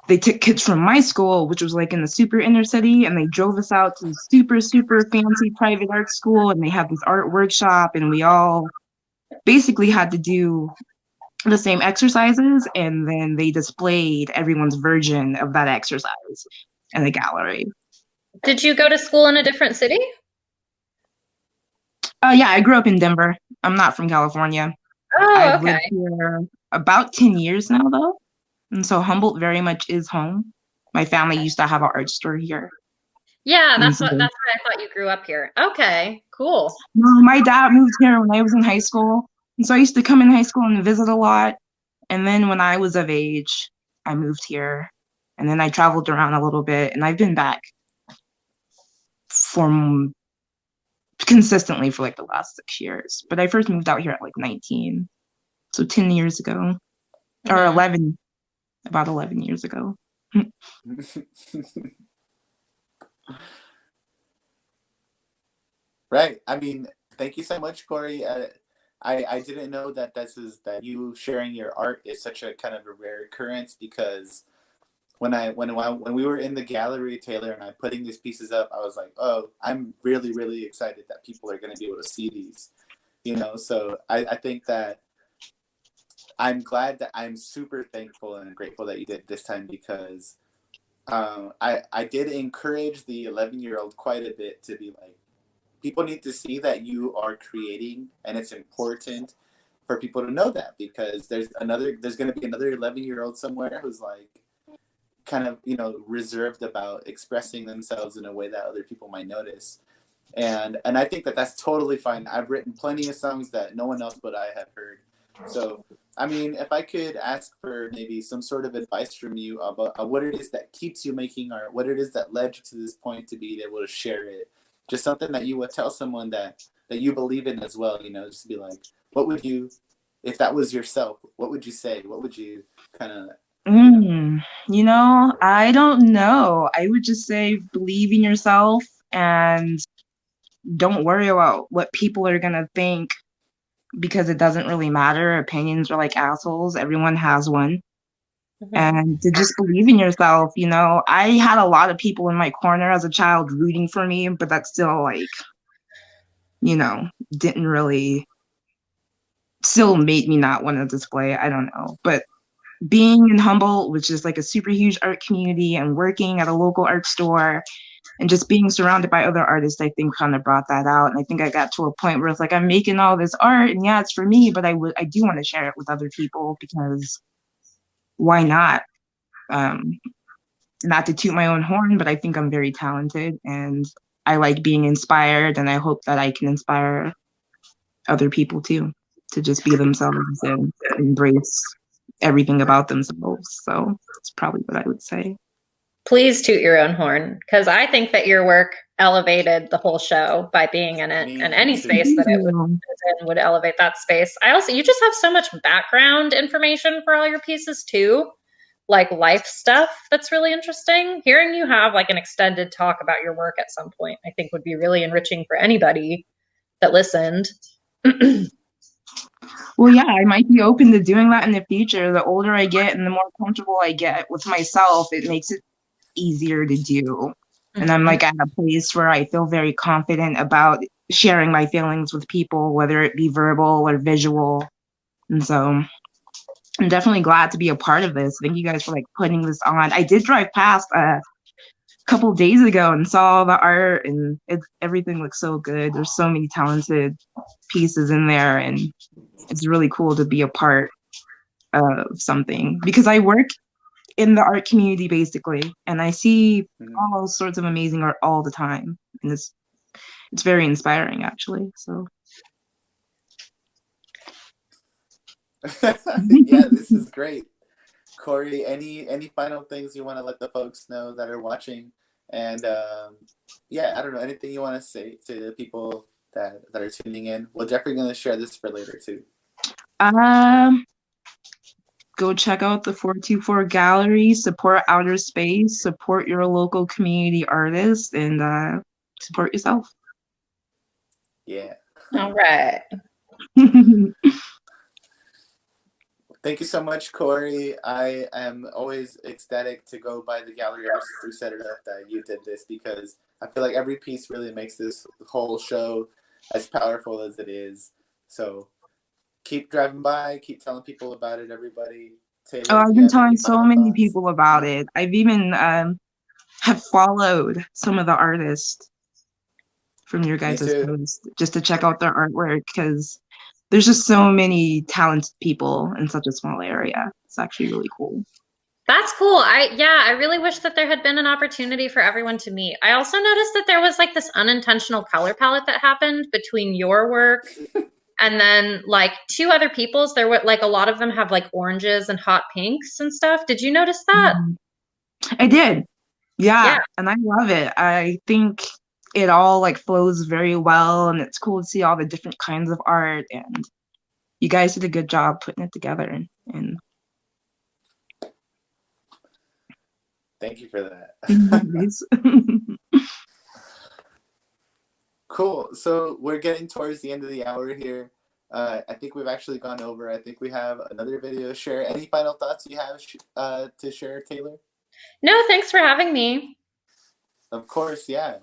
they took kids from my school, which was like in the super inner city, and they drove us out to super, super fancy private art school, and they had this art workshop, and we all basically had to do the same exercises, and then they displayed everyone's version of that exercise in the gallery. Did you go to school in a different city? Yeah, I grew up in Denver. I'm not from California. Oh, I've okay. lived here about 10 years now, though. And so Humboldt very much is home. My family used to have an art store here. Yeah, that's why I thought you grew up here. Okay, cool. No, my dad moved here when I was in high school. And so I used to come in high school and visit a lot. And then when I was of age, I moved here. And then I traveled around a little bit, and I've been back consistently for like the last 6 years. But I first moved out here at like 19. So 10 years ago. Or 11. About 11 years ago. Right. I mean, thank you so much, Corey. I didn't know that that you sharing your art is such a kind of a rare occurrence, because when we were in the gallery, Taylor and I putting these pieces up, I was like, oh, I'm really, really excited that people are going to be able to see these, so I think that I'm glad that I'm super thankful and grateful that you did this time, because I did encourage the 11-year-old quite a bit to be like, people need to see that you are creating, and it's important for people to know that, because there's going to be another 11-year-old somewhere who's like kind of, reserved about expressing themselves in a way that other people might notice. And I think that that's totally fine. I've written plenty of songs that no one else but I have heard. So I mean, if I could ask for maybe some sort of advice from you about what it is that keeps you making art, what it is that led you to this point to be able to share it, just something that you would tell someone that you believe in as well, you know, just be like, what would you, if that was yourself, what would you say? What would you kind of, You know, I don't know. I would just say believe in yourself and don't worry about what people are gonna think because it doesn't really matter. Opinions are like assholes. Everyone has one. And to just believe in yourself, you know, I had a lot of people in my corner as a child rooting for me, but that still like, you know, didn't really still made me not want to display. I don't know. But being in Humboldt, which is like a super huge art community, and working at a local art store and just being surrounded by other artists, I think kind of brought that out. And I think I got to a point where it's like I'm making all this art and yeah, it's for me, but I do want to share it with other people because why not? Um, Not to toot my own horn, but I think I'm very talented and I like being inspired, and I hope that I can inspire other people too to just be themselves and embrace everything about themselves. So that's probably what I would say. Please toot your own horn, because I think that your work elevated the whole show by being in it, and any space that it would elevate that space. I also, you just have so much background information for all your pieces too, like life stuff that's really interesting. Hearing you have like an extended talk about your work at some point, I think would be really enriching for anybody that listened. Well, yeah, I might be open to doing that in the future. The older I get and the more comfortable I get with myself, it makes it easier to do. And I'm like at a place where I feel very confident about sharing my feelings with people, whether it be verbal or visual. And so I'm definitely glad to be a part of this. Thank you guys for like putting this on. I did drive past a couple days ago and saw the art, and everything looks so good. There's so many talented pieces in there, and it's really cool to be a part of something because I work in the art community basically, and I see all sorts of amazing art all the time, and it's very inspiring actually. So yeah, this is great. Corey, any final things you want to let the folks know that are watching? And yeah, I don't know, anything you want to say to the people that are tuning in? We're definitely going to share this for later too. Go check out the 424 Gallery, support outer space, support your local community artists, and support yourself. Yeah. All right. Thank you so much, Corey. I am always ecstatic to go by the gallery ever since we set it up that you did this, because I feel like every piece really makes this whole show as powerful as it is. So keep driving by, keep telling people about it, everybody. Taylor, Oh, I've been telling so many people about it. I've even have followed some of the artists from your guys' post just to check out their artwork, because there's just so many talented people in such a small area. It's actually really cool. That's cool. I really wish that there had been an opportunity for everyone to meet. I also noticed that there was like this unintentional color palette that happened between your work and then like two other people's. There were like a lot of them have like oranges and hot pinks and stuff. Did you notice that? I did. Yeah. And I love it. I think it all like flows very well, and it's cool to see all the different kinds of art, and you guys did a good job putting it together. And thank you for that. Cool. So we're getting towards the end of the hour here. I think we've actually gone over. I think we have another video to share. Any final thoughts you have to share, Taylor? No, thanks for having me. Of course, yeah.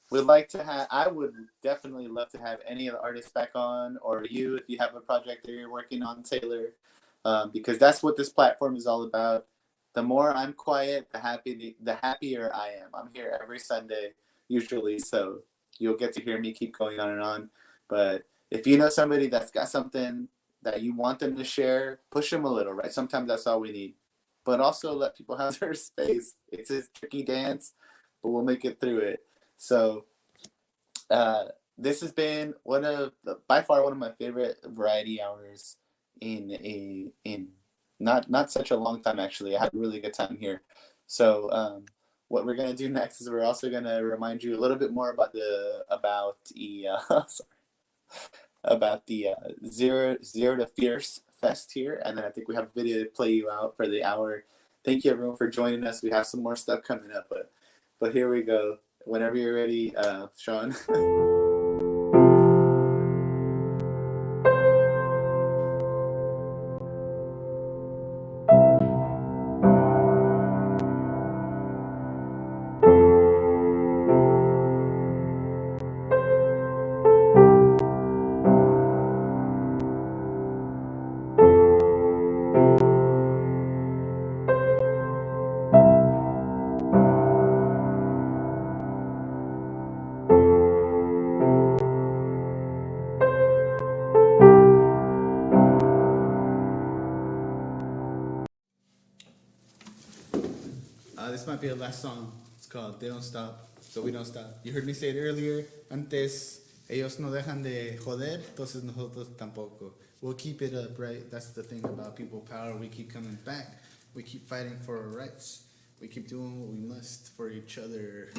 We'd like to have, I would definitely love to have any of the artists back on, or you if you have a project that you're working on, Taylor, because that's what this platform is all about. The more I'm quiet, the happier I am. I'm here every Sunday, usually, so you'll get to hear me keep going on and on. But if you know somebody that's got something that you want them to share, push them a little, right? Sometimes that's all we need. But also let people have their space. It's a tricky dance, but we'll make it through it. So this has been by far one of my favorite variety hours in not such a long time, actually. I had a really good time here. So what we're gonna do next is we're also gonna remind you a little bit more about the Zero to Fierce Fest here, and then I think we have a video to play you out for the hour. Thank you everyone for joining us. We have some more stuff coming up, but here we go. Whenever you're ready, Sean. This might be the last song. It's called They Don't Stop, So We Don't Stop. You heard me say it earlier. Antes, ellos no dejan de joder, entonces nosotros tampoco. We'll keep it up, right? That's the thing about people power. We keep coming back. We keep fighting for our rights. We keep doing what we must for each other.